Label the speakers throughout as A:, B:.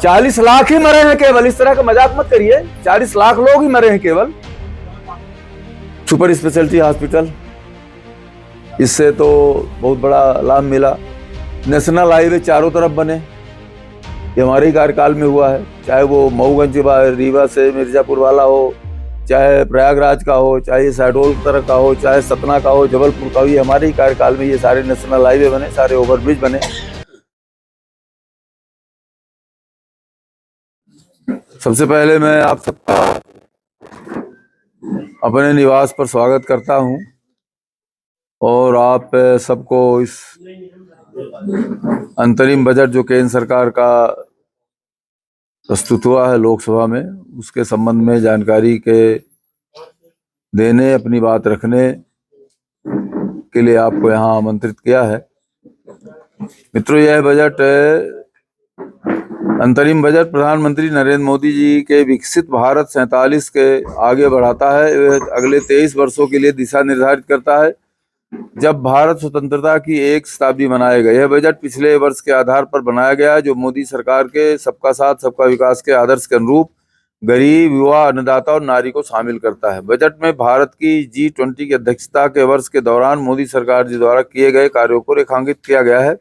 A: 40 लाख ही मरे हैं केवल, इस तरह का मजाक मत करिए। 40 लाख लोग ही मरे हैं केवल। सुपर स्पेशलिटी हॉस्पिटल, इससे तो बहुत बड़ा लाभ मिला। नेशनल हाईवे चारों तरफ बने, ये हमारे ही कार्यकाल में हुआ है। चाहे वो मऊगंज रीवा से मिर्जापुर वाला हो, चाहे प्रयागराज का हो, चाहे शहडोल तरफ का हो, चाहे सतना का हो, जबलपुर का हो, ये हमारे ही कार्यकाल में ये सारे नेशनल हाईवे बने, सारे ओवरब्रिज बने। सबसे पहले मैं आप सबका अपने निवास पर स्वागत करता हूं और आप सबको इस अंतरिम बजट जो केंद्र सरकार का प्रस्तुत हुआ है लोकसभा में, उसके संबंध में जानकारी के देने, अपनी बात रखने के लिए आपको यहाँ आमंत्रित किया है। मित्रों, यह बजट अंतरिम बजट प्रधानमंत्री नरेंद्र मोदी जी के विकसित भारत 47 के आगे बढ़ाता है। वह अगले 23 वर्षों के लिए दिशा निर्धारित करता है, जब भारत स्वतंत्रता की एक शताब्दी मनाएगा। यह बजट पिछले वर्ष के आधार पर बनाया गया है, जो मोदी सरकार के सबका साथ सबका विकास के आदर्श के अनुरूप गरीब, युवा, अन्नदाता और नारी को शामिल करता है। बजट में भारत की G20 की अध्यक्षता के वर्ष के दौरान मोदी सरकार जी द्वारा किए गए कार्यों को रेखांकित किया गया है।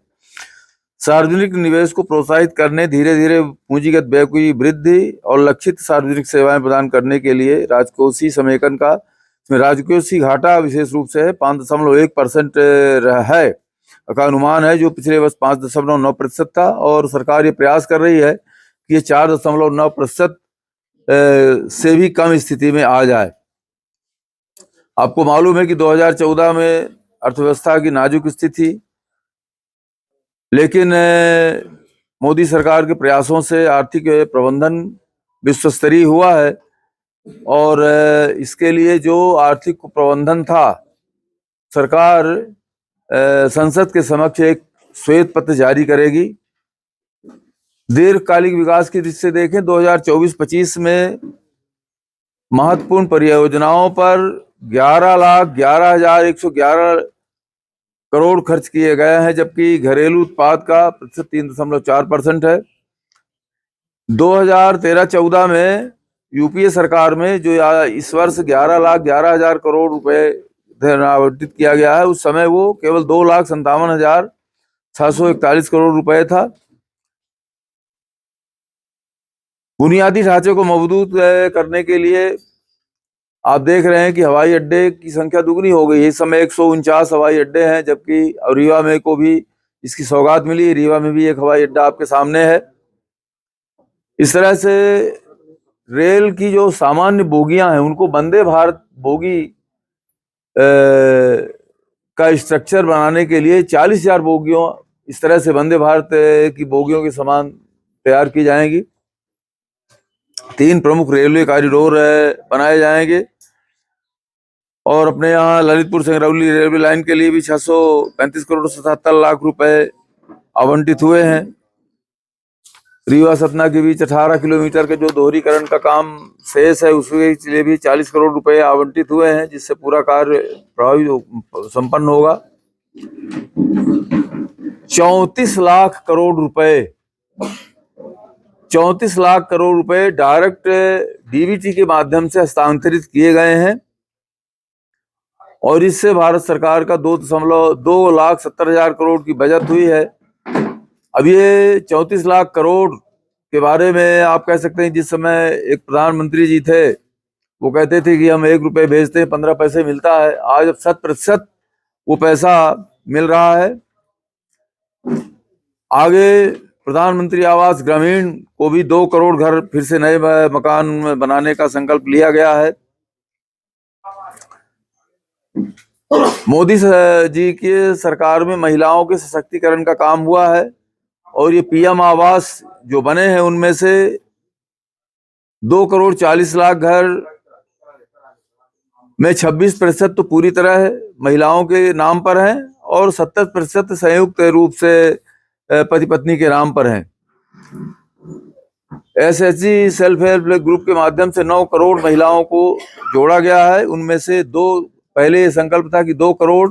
A: सार्वजनिक निवेश को प्रोत्साहित करने, धीरे धीरे पूंजीगत व्यय की वृद्धि और लक्षित सार्वजनिक सेवाएं प्रदान करने के लिए राजकोषीय समेकन का राजकोषीय घाटा विशेष रूप से 5.1% है का अनुमान है, जो पिछले वर्ष 5.9% था। और सरकार ये प्रयास कर रही है कि ये 4.9% से भी कम स्थिति में आ जाए। आपको मालूम है कि 2014 में अर्थव्यवस्था की नाजुक स्थिति थी, लेकिन मोदी सरकार के प्रयासों से आर्थिक प्रबंधन विश्व स्तरीय हुआ है और इसके लिए जो आर्थिक प्रबंधन था, सरकार संसद के समक्ष एक श्वेत पत्र जारी करेगी। दीर्घकालिक विकास की दृष्टि से देखें, 2024-25 में महत्वपूर्ण परियोजनाओं पर 11,11,111 करोड़ खर्च किए गए हैं, जबकि घरेलू उत्पाद का प्रतिशत 3.4% है। 2013-14 में यूपीए सरकार में जो इस वर्ष 11,11,000 करोड़ रुपए आवंटित किया गया है, उस समय वो केवल 2,57,641 करोड़ रुपए था। बुनियादी ढांचे को मजबूत करने के लिए आप देख रहे हैं कि हवाई अड्डे की संख्या दुगनी हो गई है। इस समय 149 हवाई अड्डे हैं, जबकि रीवा में को भी इसकी सौगात मिली। रीवा में भी एक हवाई अड्डा आपके सामने है। इस तरह से रेल की जो सामान्य बोगियां हैं, उनको वंदे भारत बोगी का स्ट्रक्चर बनाने के लिए 40,000 बोगियों, इस तरह से वंदे भारत की बोगियों के समान तैयार की जाएंगी। 3 प्रमुख रेलवे कॉरिडोर बनाए जाएंगे और अपने यहाँ ललितपुर सिंगरौली रेलवे लाइन के लिए भी 635 करोड़ 77 लाख रुपए आवंटित हुए हैं। रीवा सतना के बीच 18 किलोमीटर के जो दोहरीकरण का काम शेष है, उसके लिए भी 40 करोड़ रुपए आवंटित हुए हैं, जिससे पूरा कार्य प्रभावी संपन्न होगा। 34 लाख करोड़ रुपए 34 लाख करोड़ रुपए डायरेक्ट डीबीटी के माध्यम से हस्तांतरित किए गए हैं और इससे भारत सरकार का 2,70,000 करोड़ की बचत हुई है। अब ये 34 लाख करोड़ के बारे में आप कह सकते हैं, जिस समय एक प्रधानमंत्री जी थे वो कहते थे कि हम 1 रुपए भेजते हैं 15 पैसे मिलता है। आज अब 100% वो पैसा मिल रहा है। आगे प्रधानमंत्री आवास ग्रामीण को भी 2 करोड़ घर फिर से नए मकान बनाने का संकल्प लिया गया है। मोदी जी की सरकार में महिलाओं के सशक्तिकरण का काम हुआ है और ये पीएम आवास जो बने हैं, उनमें से 2 करोड़ 40 लाख घर में 26% तो पूरी तरह महिलाओं के नाम पर हैं और 70% संयुक्त रूप से पति पत्नी के नाम पर हैं। एसएचजी सेल्फ हेल्प ग्रुप के माध्यम से 9 करोड़ महिलाओं को जोड़ा गया है। उनमें से पहले ये संकल्प था कि 2 करोड़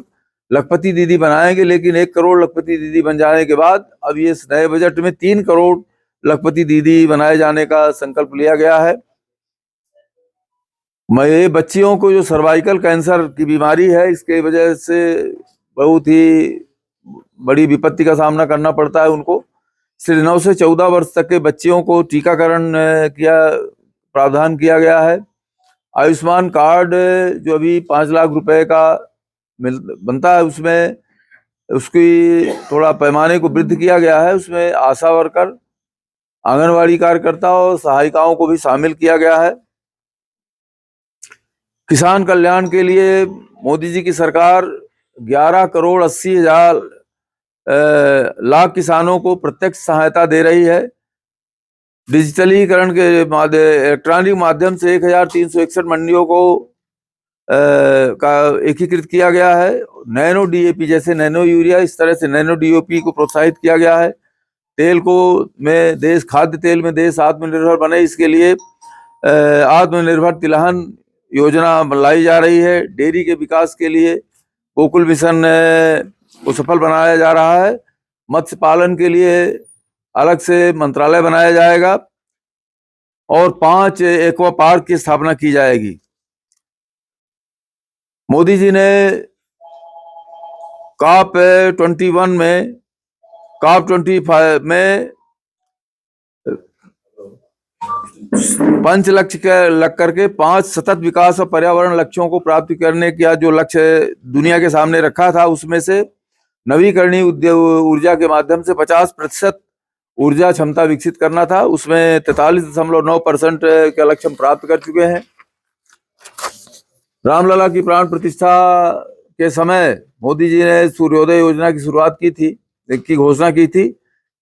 A: लखपति दीदी बनाएंगे, लेकिन 1 करोड़ लखपति दीदी बन जाने के बाद अब ये नए बजट में 3 करोड़ लखपति दीदी बनाए जाने का संकल्प लिया गया है। मैं बच्चियों को जो सर्वाइकल कैंसर की बीमारी है, इसके वजह से बहुत ही बड़ी विपत्ति का सामना करना पड़ता है उनको। इसलिए 9 से 14 वर्ष तक के बच्चियों को टीकाकरण प्रावधान किया गया है। आयुष्मान कार्ड जो अभी 5 लाख रुपए का बनता है, उसमें उसकी थोड़ा पैमाने को वृद्धि किया गया है। उसमें आशा वर्कर, आंगनवाड़ी कार्यकर्ता और सहायिकाओं को भी शामिल किया गया है। किसान कल्याण के लिए मोदी जी की सरकार 11 करोड़ 80 हजार लाख किसानों को प्रत्यक्ष सहायता दे रही है। डिजिटलीकरण के इलेक्ट्रॉनिक माध्यम से 1361 मंडियों को का एकीकृत किया गया है। नैनो डीएपी जैसे नैनो यूरिया, इस तरह से नैनो डीओपी को प्रोत्साहित किया गया है। तेल को खाद्य तेल में देश आत्मनिर्भर बने, इसके लिए आत्मनिर्भर तिलहन योजना लाई जा रही है। डेयरी के विकास के लिए गोकुल मिशन को सफल बनाया जा रहा है। मत्स्य पालन के लिए अलग से मंत्रालय बनाया जाएगा और 5 एक्वा पार्क की स्थापना की जाएगी। मोदी जी ने COP 21 में, COP 25 में 5 लक्ष्य लग करके 5 सतत विकास और पर्यावरण लक्ष्यों को प्राप्त करने का जो लक्ष्य दुनिया के सामने रखा था, उसमें से नवीकरणीय ऊर्जा के माध्यम से 50% ऊर्जा क्षमता विकसित करना था। उसमें 43.9% का लक्ष्य हम प्राप्त कर चुके हैं। रामलला की प्राण प्रतिष्ठा के समय मोदी जी ने सूर्योदय योजना की शुरुआत की घोषणा की थी।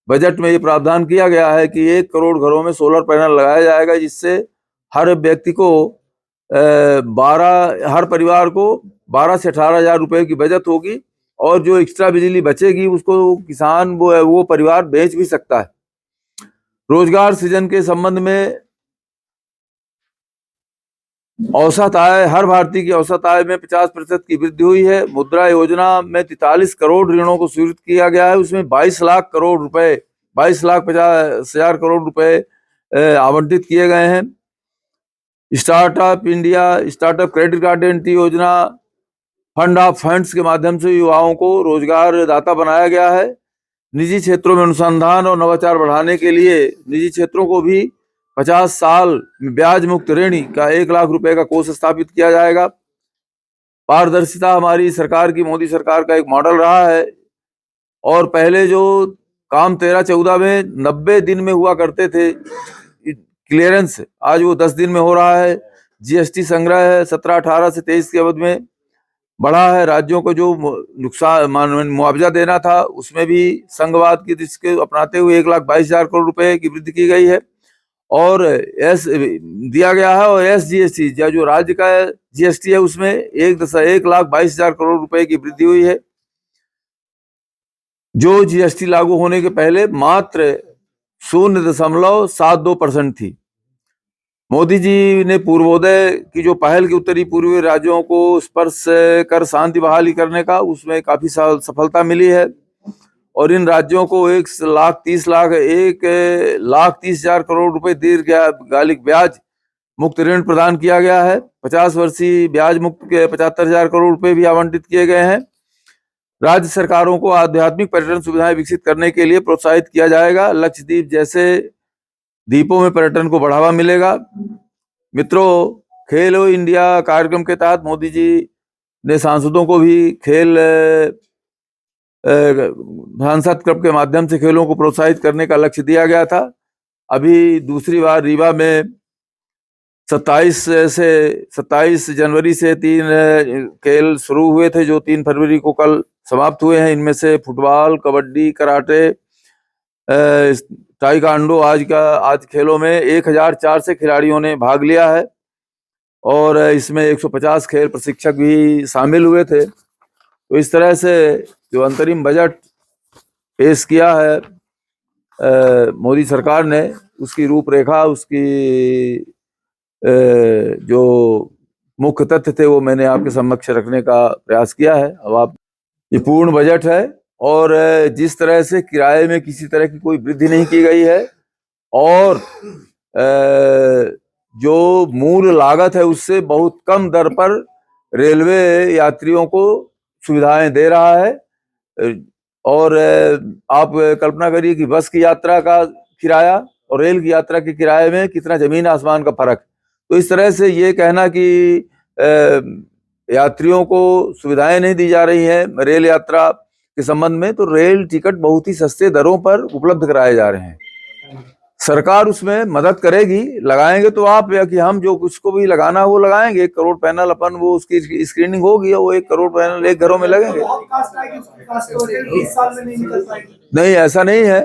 A: बजट में ये प्रावधान किया गया है कि 1 करोड़ घरों में सोलर पैनल लगाया जाएगा, जिससे हर व्यक्ति को हर परिवार को 12 से 18 हजार रुपए की बचत होगी और जो एक्स्ट्रा बिजली बचेगी उसको किसान वो परिवार बेच भी सकता है। रोजगार सृजन के संबंध में औसत आय, हर भारतीय की औसत आय में 50% की वृद्धि हुई है। मुद्रा योजना में 43 करोड़ ऋणों को स्वीकृत किया गया है। उसमें 22 लाख 50 हजार करोड़ रुपए आवंटित किए गए हैं। Startup India, startup credit guarantee योजना, फंड ऑफ फंड्स के माध्यम से युवाओं को रोजगार दाता बनाया गया है। निजी क्षेत्रों में अनुसंधान और नवाचार बढ़ाने के लिए निजी क्षेत्रों को भी 50 साल ब्याज मुक्त ऋण का 1 लाख रुपए का कोष स्थापित किया जाएगा। पारदर्शिता हमारी सरकार की, मोदी सरकार का एक मॉडल रहा है और पहले जो काम 13-14 में 90 दिन में हुआ करते थे क्लियरेंस, आज वो 10 दिन में हो रहा है। जीएसटी संग्रह 17-18 से 23 की अवधि में बढ़ा है। राज्यों को जो नुकसान मुआवजा देना था, उसमें भी संघवाद की दृष्टि को अपनाते हुए 1,22,000 करोड़ रुपए की वृद्धि की गई है और दिया गया है। और SGST जो राज्य का GST है, उसमें 1,22,000 करोड़ रुपए की वृद्धि हुई है, जो GST लागू होने के पहले मात्र 0.72% थी। मोदी जी ने पूर्वोदय की जो पहल की उत्तरी पूर्वी राज्यों को स्पर्श कर शांति बहाली करने का, उसमें काफी सफलता मिली है और इन राज्यों को 1,30,000 करोड़ रुपए दीर्घकालिक ब्याज मुक्त ऋण प्रदान किया गया है। 50 वर्षीय ब्याज मुक्त के 75,000 करोड़ रुपए भी आवंटित किए गए हैं। राज्य सरकारों को आध्यात्मिक पर्यटन सुविधाएं विकसित करने के लिए प्रोत्साहित किया जाएगा। लक्षद्वीप जैसे द्वीपों में पर्यटन को बढ़ावा मिलेगा। मित्रों, खेलो इंडिया कार्यक्रम के तहत मोदी जी ने सांसदों को भी खेल सांसद क्लब के माध्यम से खेलों को प्रोत्साहित करने का लक्ष्य दिया गया था। अभी दूसरी बार रीवा में 27 जनवरी से 3 खेल शुरू हुए थे, जो 3 फरवरी को कल समाप्त हुए हैं। इनमें से फुटबॉल, कबड्डी, कराटे, ताइक्वांडो आज खेलों में 1004 से खिलाड़ियों ने भाग लिया है और इसमें 150 खेल प्रशिक्षक भी शामिल हुए थे। तो इस तरह से जो अंतरिम बजट पेश किया है मोदी सरकार ने, उसकी रूपरेखा, उसकी जो मुख्य तथ्य थे वो मैंने आपके समक्ष रखने का प्रयास किया है। अब आप, ये पूर्ण बजट है और जिस तरह से किराए में किसी तरह की कोई वृद्धि नहीं की गई है, और जो मूल लागत है उससे बहुत कम दर पर रेलवे यात्रियों को सुविधाएं दे रहा है। और आप कल्पना करिए कि बस की यात्रा का किराया और रेल की यात्रा के किराए में कितना जमीन आसमान का फर्क। तो इस तरह से ये कहना कि यात्रियों को सुविधाएं नहीं दी जा रही हैं रेल यात्रा के संबंध में, तो रेल टिकट बहुत ही सस्ते दरों पर उपलब्ध कराए जा रहे हैं। सरकार उसमें मदद करेगी, लगाएंगे तो आप या कि हम, जो कुछ को भी लगाना है वो लगाएंगे। 1 करोड़ पैनल अपन वो उसकी स्क्रीनिंग होगी, वो 1 करोड़ पैनल एक घरों में लगेंगे। नहीं, ऐसा नहीं है।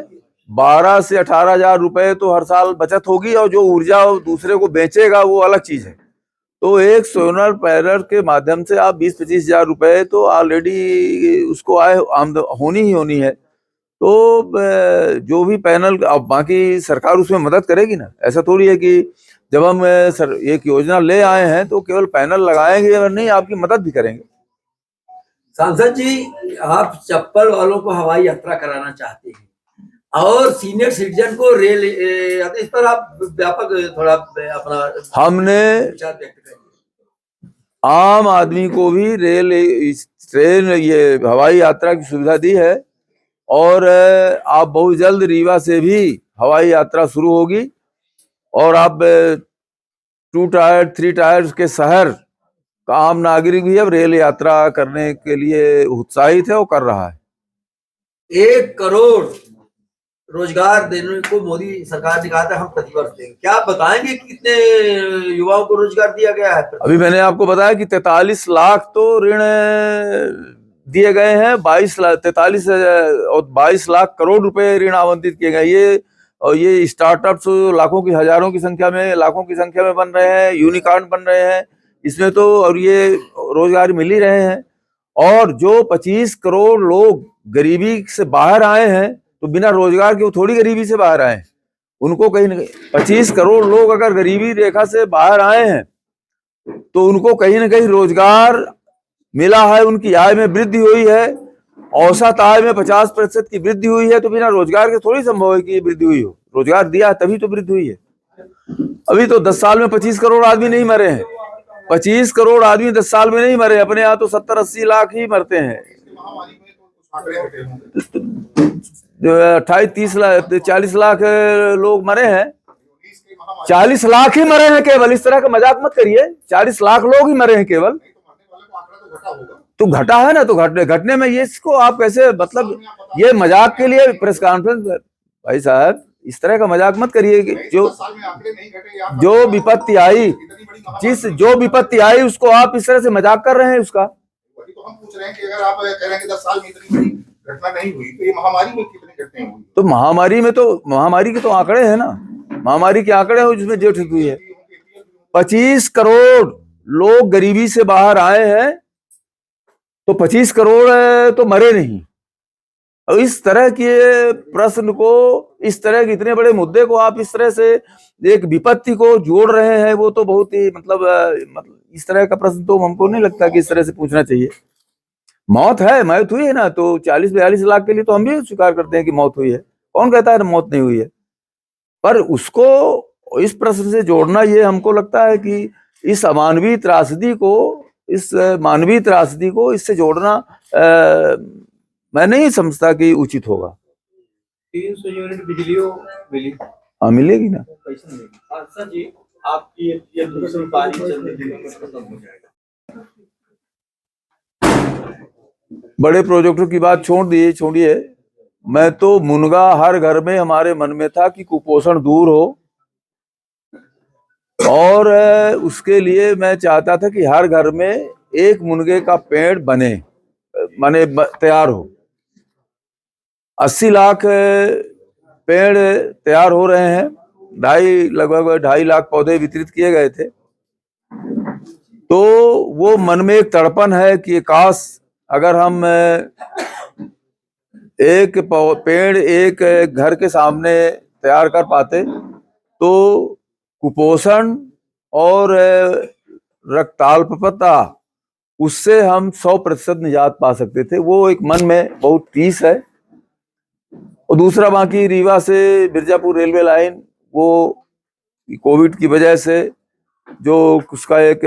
A: 12 से 18 हजार रुपए तो हर साल बचत होगी, और जो ऊर्जा दूसरे को बेचेगा वो अलग चीज है। तो एक सोलर पैनल के माध्यम से आप 20-25 हजार रुपए तो ऑलरेडी उसको आय होनी ही होनी है। तो जो भी पैनल, अब बाकी सरकार उसमें मदद करेगी ना। ऐसा थोड़ी है कि जब हम एक योजना ले आए हैं तो केवल पैनल लगाएंगे, और नहीं, आपकी मदद भी करेंगे।
B: सांसद जी, आप चप्पल वालों को हवाई यात्रा कराना चाहते हैं और सीनियर सिटीजन को रेल, इस पर आप व्यापक थोड़ा अपना
A: हमने
B: विचार व्यक्त करें।
A: आम आदमी को भी ट्रेन ये हवाई यात्रा की सुविधा दी है, और आप बहुत जल्द रीवा से भी हवाई यात्रा शुरू होगी, और आप 2 टायर 3 टायर्स के शहर का आम नागरिक भी अब रेल यात्रा करने के लिए उत्साहित है और कर रहा है।
B: 1 करोड़ रोजगार देने को मोदी सरकार ने कहा था हम प्रतिवर्ष देंगे। क्या आप बताएंगे कितने युवाओं को रोजगार दिया गया है?
A: अभी मैंने आपको बताया कि 43 लाख तो ऋण दिए गए हैं। 43 और 22 लाख करोड़ रुपए ऋण आवंटित किए गए। ये स्टार्टअप्स लाखों की, हजारों की संख्या में, लाखों की संख्या में बन रहे हैं, यूनिकॉर्न बन रहे हैं इसमें तो, और ये रोजगार मिल ही रहे हैं। और जो 25 करोड़ लोग गरीबी से बाहर आए हैं, तो बिना रोजगार के वो थोड़ी गरीबी से बाहर आए, उनको कहीं ना कहीं 25 करोड़ लोग अगर गरीबी रेखा से बाहर आए हैं तो उनको कहीं ना कहीं रोजगार मिला है, उनकी आय में वृद्धि हुई है। औसत आय में 50% की वृद्धि हुई है। तो बिना रोजगार के थोड़ी संभव है कि ये वृद्धि हुई हो। रोजगार दिया तभी तो वृद्धि हुई है। अभी तो 10 साल में 25 करोड़ आदमी नहीं मरे हैं। 25 करोड़ आदमी 10 साल में नहीं मरे। अपने यहाँ तो 70-80 लाख ही मरते हैं। जो 28-30 लाख 40 लाख लोग मरे हैं। 40 लाख ही मरे हैं केवल। इस तरह का मजाक मत करिए। 40 लाख लोग ही मरे हैं केवल। तो घटा है ना, तो घटने में ये इसको आप कैसे, मतलब ये मजाक के लिए प्रेस कॉन्फ्रेंस। भाई साहब, इस तरह का मजाक मत करिए कि जो विपत्ति आई, जो विपत्ति आई उसको आप इस तरह से मजाक कर रहे हैं उसका।
C: तो हम पूछ रहे हैं कि अगर आप कह रहे हैं कि 10 साल में इतनी बड़ी घटना नहीं हुई, तो ये महामारी में कितनी घटनाएं हुई?
A: तो महामारी के तो आंकड़े हैं ना, महामारी के आंकड़े हैं जिसमें जो ठीक हुई है। 25 करोड़ लोग गरीबी से बाहर आए हैं, तो 25 करोड़ तो मरे नहीं। और इस तरह के प्रश्न को, इस तरह के इतने बड़े मुद्दे को आप इस तरह से एक विपत्ति को जोड़ रहे हैं, वो तो बहुत ही मतलब इस तरह का प्रश्न तो हमको नहीं लगता कि इस तरह से पूछना चाहिए। मौत हुई है ना, तो 40-42 लाख के लिए तो हम भी स्वीकार करते हैं कि मौत हुई है। कौन कहता है मौत नहीं हुई है? पर उसको इस प्रश्न से जोड़ना, ये हमको लगता है कि इस मानवीय त्रासदी को इससे जोड़ना मैं नहीं समझता कि उचित होगा।
B: 300 यूनिट बिजली मिली?
A: हाँ, मिलेगी ना।
B: सर जी, आपकी ये दूसरी पारी खत्म हो जाएगा।
A: बड़े प्रोजेक्टों की बात छोड़िए। मैं तो मुनगा हर घर में हमारे मन में था कि कुपोषण दूर हो, और उसके लिए मैं चाहता था कि हर घर में एक मुनगे का पेड़ माने तैयार हो। 80 लाख पेड़ तैयार हो रहे हैं। लगभग 2.5 लाख पौधे वितरित किए गए थे। तो वो मन में एक तड़पन है कि काश अगर हम एक पेड़ एक घर के सामने तैयार कर पाते, तो कुपोषण और रक्ताल्पता, उससे हम 100% निजात पा सकते थे। वो एक मन में बहुत टीस है। और दूसरा, बाकी रीवा से मिर्जापुर रेलवे लाइन वो कोविड की वजह से जो उसका एक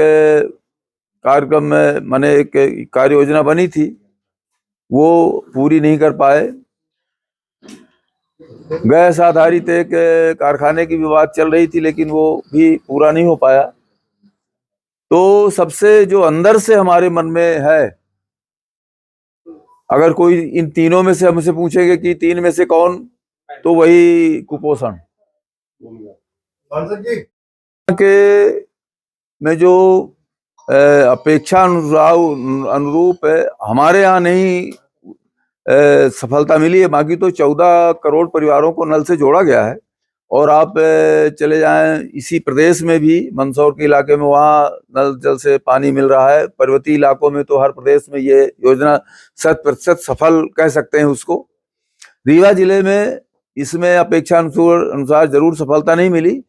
A: कार्यक्रम में माने एक कार्य योजना बनी थी वो पूरी नहीं कर पाए। गैस आधारित एक कारखाने की भी बात चल रही थी लेकिन वो भी पूरा नहीं हो पाया। तो सबसे जो अंदर से हमारे मन में है, अगर कोई इन तीनों में से हमसे पूछेंगे कि तीन में से कौन, तो वही कुपोषण
C: सांसद जी
A: के में जो अपेक्षा अनुरूप हमारे यहाँ नहीं सफलता मिली है। बाकी तो 14 करोड़ परिवारों को नल से जोड़ा गया है। और आप चले जाएं इसी प्रदेश में भी मंदसौर के इलाके में, वहाँ नल जल से पानी मिल रहा है। पर्वतीय इलाकों में तो हर प्रदेश में ये योजना 100% सफल कह सकते हैं उसको। रीवा जिले में इसमें अपेक्षा अनुसार जरूर सफलता नहीं मिली,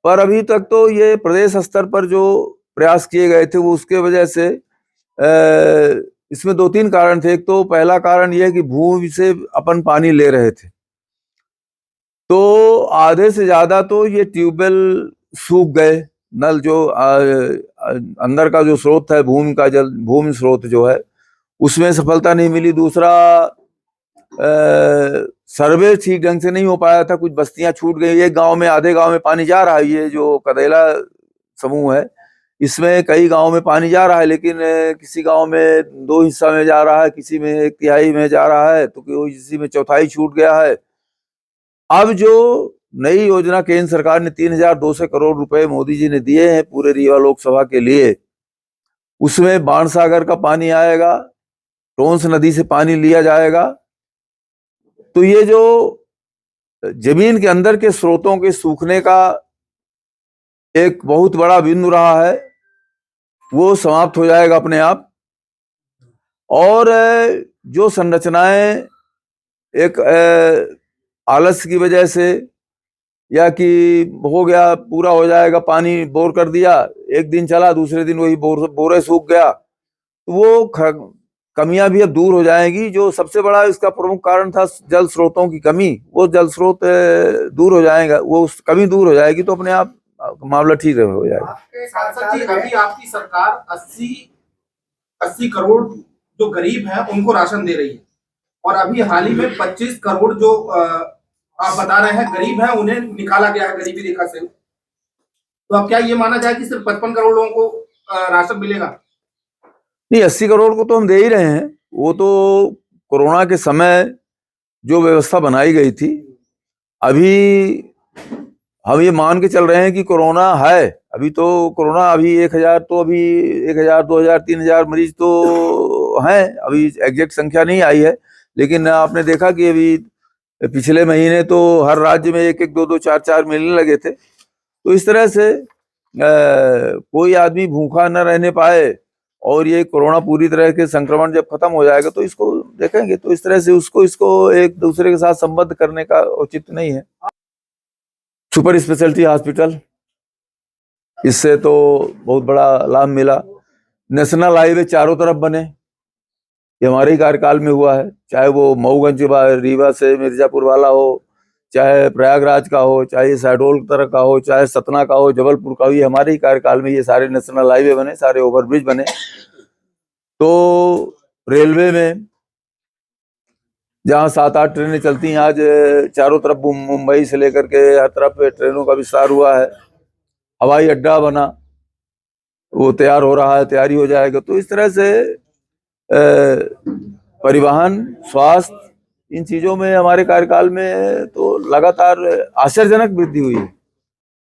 A: पर अभी तक तो ये प्रदेश स्तर पर जो प्रयास किए गए थे वो उसके वजह से इसमें 2-3 कारण थे। एक तो पहला कारण यह कि भूमि से अपन पानी ले रहे थे, तो आधे से ज्यादा तो ये ट्यूबवेल सूख गए। नल जो अंदर का जो स्रोत है, भूमि का जल, भूमि स्रोत जो है, उसमें सफलता नहीं मिली। दूसरा सर्वे ठीक ढंग से नहीं हो पाया था, कुछ बस्तियां छूट गई। एक गांव में, आधे गांव में पानी जा रहा है। ये जो कदेला समूह है इसमें कई गांव में पानी जा रहा है, लेकिन किसी गांव में 2 हिस्सा में जा रहा है, किसी में 1/3 में जा रहा है, तो किसी में 1/4 छूट गया है। अब जो नई योजना केंद्र सरकार ने 3200 करोड़ रुपए मोदी जी ने दिए हैं पूरे रीवा लोकसभा के लिए, उसमें बाणसागर का पानी आएगा, टोंस नदी से पानी लिया जाएगा। तो ये जो जमीन के अंदर के स्रोतों के सूखने का एक बहुत बड़ा बिंदु रहा है, वो समाप्त हो जाएगा अपने आप। और जो संरचनाएं एक आलस्य की वजह से, या कि हो गया पूरा हो जाएगा, पानी बोर कर दिया, एक दिन चला, दूसरे दिन वही बोरे सूख गया, तो वो कमियां भी अब दूर हो जाएगी। जो सबसे बड़ा इसका प्रमुख कारण था जल स्रोतों की कमी, वो जल स्रोत दूर हो जाएगा, वो उस कमी दूर हो जाएगी, तो अपने आप मामला ठीक हो जाएगा।
C: सांसद जी अभी आपकी सरकार 80 करोड़ जो गरीब हैं उनको राशन दे रही है, और अभी हाल ही में 25 करोड़ जो आप बता रहे हैं गरीब हैं उन्हें निकाला गया है गरीबी रेखा से। तो अब क्या ये माना जाए कि सिर्फ 55 करोड़ लोगों को राशन मिलेगा?
A: नहीं, 80 करोड़ को तो हम दे ही रहे हैं। वो तो कोरोना के समय जो व्यवस्था बनाई गई थी, अभी हम ये मान के चल रहे हैं कि कोरोना है। अभी तो कोरोना अभी 1000 तो अभी 1000, 2000, 3000 मरीज तो हैं, अभी एग्जैक्ट संख्या नहीं आई है। लेकिन आपने देखा कि अभी पिछले महीने तो हर राज्य में 1-1, 2-2, 4-4 मिलने लगे थे। तो इस तरह से कोई आदमी भूखा न रहने पाए, और ये कोरोना पूरी तरह के संक्रमण जब खत्म हो जाएगा तो इसको देखेंगे। तो इस तरह से इसको एक दूसरे के साथ संबद्ध करने का उचित नहीं है। सुपर स्पेशलिटी हॉस्पिटल, इससे तो बहुत बड़ा लाभ मिला। नेशनल हाईवे चारों तरफ बने, ये हमारे ही कार्यकाल में हुआ है। चाहे वो मऊगंज रीवा से मिर्जापुर वाला हो, चाहे प्रयागराज का हो, चाहे शहडोल तरफ का हो, चाहे सतना का हो, जबलपुर का हो, ये हमारे ही कार्यकाल में ये सारे नेशनल हाईवे बने, सारे ओवरब्रिज बने। तो रेलवे में जहाँ 7-8 ट्रेनें चलती हैं, आज चारों तरफ मुंबई से लेकर के हर तरफ ट्रेनों का विस्तार हुआ है। हवाई अड्डा बना, वो तैयार हो रहा है, तैयारी हो जाएगा। तो इस तरह से परिवहन, स्वास्थ्य, इन चीजों में हमारे कार्यकाल में तो लगातार आश्चर्यजनक वृद्धि हुई है।